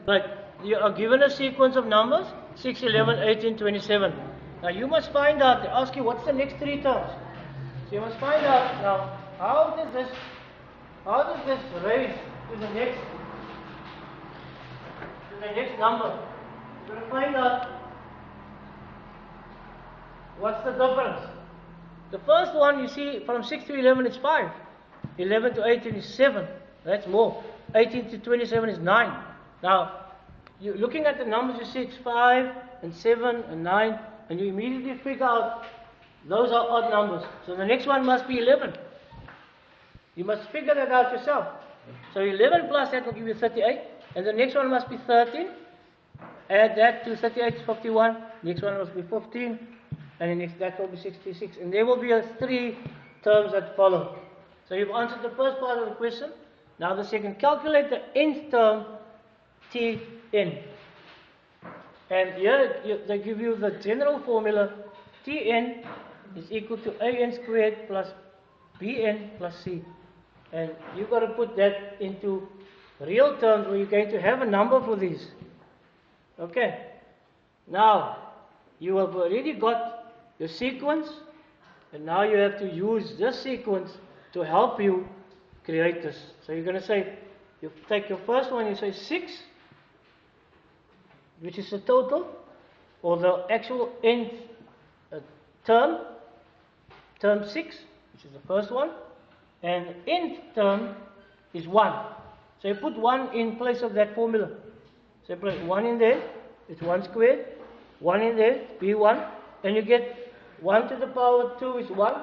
Right, you are given a sequence of numbers, 6, 11, 18, 27. Now you must find out, they ask you what's the next three terms. So you must find out now, how does this raise to the next number? You're going to find out what's the difference. The first one you see from 6 to 11 is 5. 11 to 18 is 7. That's more. 18 to 27 is 9. Now, you're looking at the numbers, you see it's 5 and 7 and 9, and you immediately figure out those are odd numbers. So the next one must be 11. You must figure that out yourself. So 11 plus that will give you 38, and the next one must be 13. Add that to 38 is 51. Next one must be 15, and the next that will be 66. And there will be 3 terms that follow. So you've answered the first part of the question. Now the second, calculate the nth term Tn. And here they give you the general formula. Tn is equal to an squared plus bn plus c. And you've got to put that into real terms where you're going to have a number for these. Okay. Now, you have already got the sequence, and now you have to use this sequence to help you create this. So you're going to say, you take your first one, you say 6, which is the total, or the actual nth term 6, which is the first one, and the nth term is 1. So you put 1 in place of that formula. So you put 1 in there, it's 1 squared, 1 in there, b1, and you get 1 to the power 2 is 1.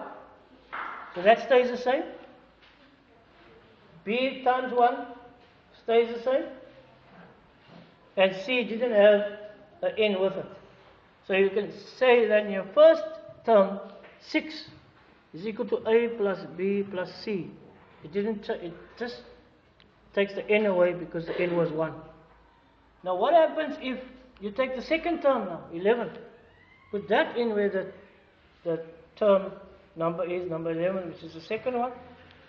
So that stays the same. B times 1 stays the same. And C didn't have an n with it. So you can say that in your first term, 6 is equal to A plus B plus C. It just takes the n away because the n was 1. Now what happens if you take the second term now, 11, put that in where the term number is, number 11, which is the second one,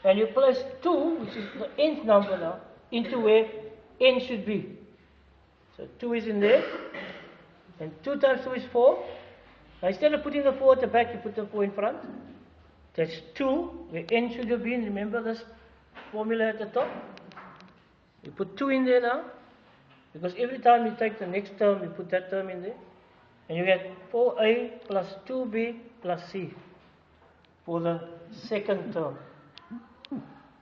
and you place 2, which is the nth number now, into where n should be. So 2 is in there, and 2 times 2 is 4. Now instead of putting the 4 at the back, you put the 4 in front. That's 2, where n should have been. Remember this formula at the top? You put 2 in there now, because every time you take the next term, you put that term in there, and you get 4a plus 2b plus c for the second term.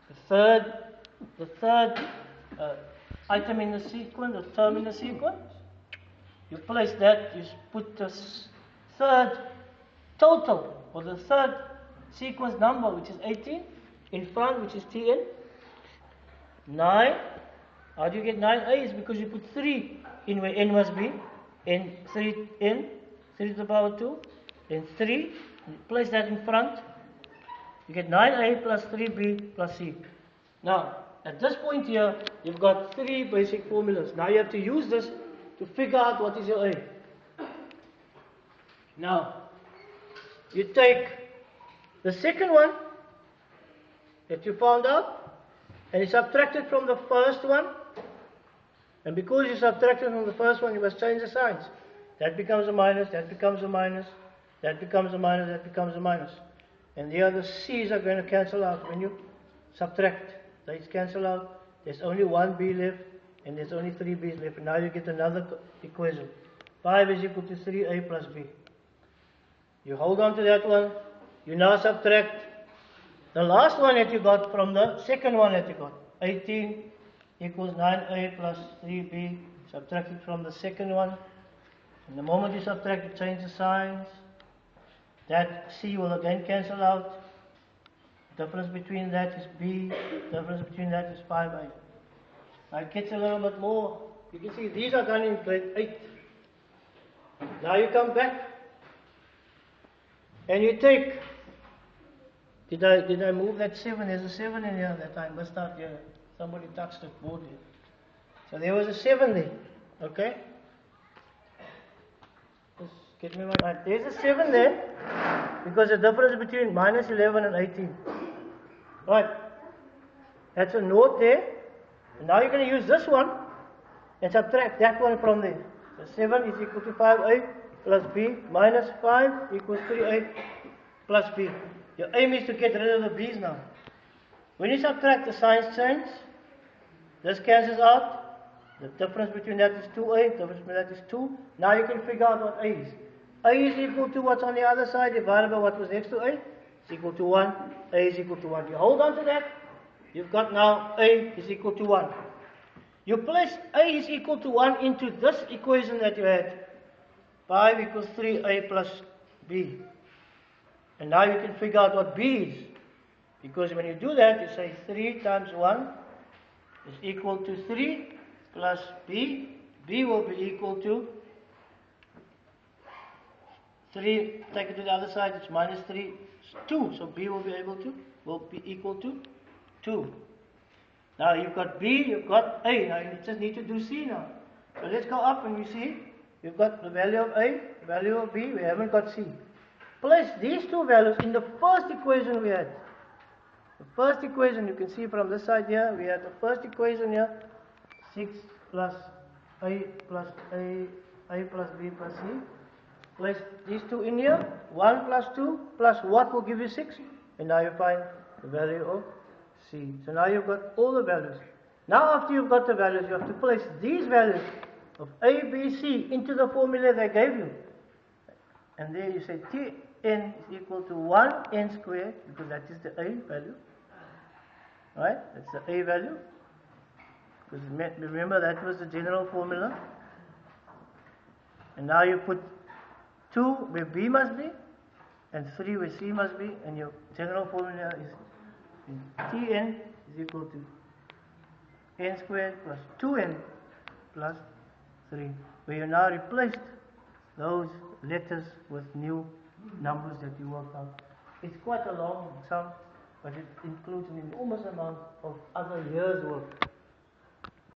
The third item in the sequence, the term in the sequence, you place that, you put the third total, or the third sequence number, which is 18, in front, which is Tn. 9, how do you get 9a? Is because you put 3 in where n must be, n 3 to the power 2, then 3, you place that in front, you get 9a plus 3b plus c. Now, at this point here, you've got 3 basic formulas. Now you have to use this to figure out what is your a. Now, you take the second one that you found out, and you subtract it from the first one. And because you subtracted from the first one, you must change the signs. That becomes a minus, that becomes a minus, that becomes a minus, that becomes a minus. And the other c's are going to cancel out. When you subtract, they cancel out. There's only 1b left, and there's only 3b's left. And now you get another equation. 5 is equal to 3a plus b. You hold on to that one. You now subtract the last one that you got from the second one that you got. 18 equals 9a plus 3b. Subtract it from the second one. And the moment you subtract, you change the signs. That c will again cancel out. Difference between that is b. Difference between that is 5a. Now it gets a little bit more. You can see these are done in grade 8. Now you come back and you take. Did I move that 7? There's a 7 in here that I missed out here. Somebody touched the board here. So there was a 7 there. Okay? Just get me right. There's a 7 there because the difference between minus 11 and 18. Right. That's a note there. And now you're going to use this one and subtract that one from there. So 7 is equal to 5a plus b minus 5 equals 3a plus b. Your aim is to get rid of the b's now. When you subtract, the signs change. This cancels out. The difference between that is 2a, the difference between that is 2. Now you can figure out what a is. A is equal to what's on the other side divided by what was next to a. It's equal to 1. A is equal to 1. You hold on to that. You've got now a is equal to 1. You place a is equal to 1 into this equation that you had. 5 equals 3a plus b. And now you can figure out what b is. Because when you do that, you say 3 times 1 is equal to 3 plus b. b will be equal to 3, take it to the other side, it's minus 3, it's 2. So b will be equal to 2. Now you've got b, you've got a. Now you just need to do c now. So let's go up and we see, you've got the value of a, the value of b, we haven't got c. Place these two values in the first equation we had. The first equation, you can see from this side here, we had the first equation here, 6 plus a plus a plus b plus c. Place these two in here, 1 plus 2 plus what will give you 6? And now you find the value of c. So now you've got all the values. Now after you've got the values, you have to place these values of a, b, c into the formula they gave you. And there you say Tn is equal to 1n squared, because that is the a value. Right? That's the a value. Because remember that was the general formula. And now you put 2 where b must be, and 3 where c must be, and your general formula is Tn is equal to n squared plus 2n plus 3. Where you now replaced those letters with new numbers that you worked out. It's quite a long sum, but it includes an enormous amount of other years' work.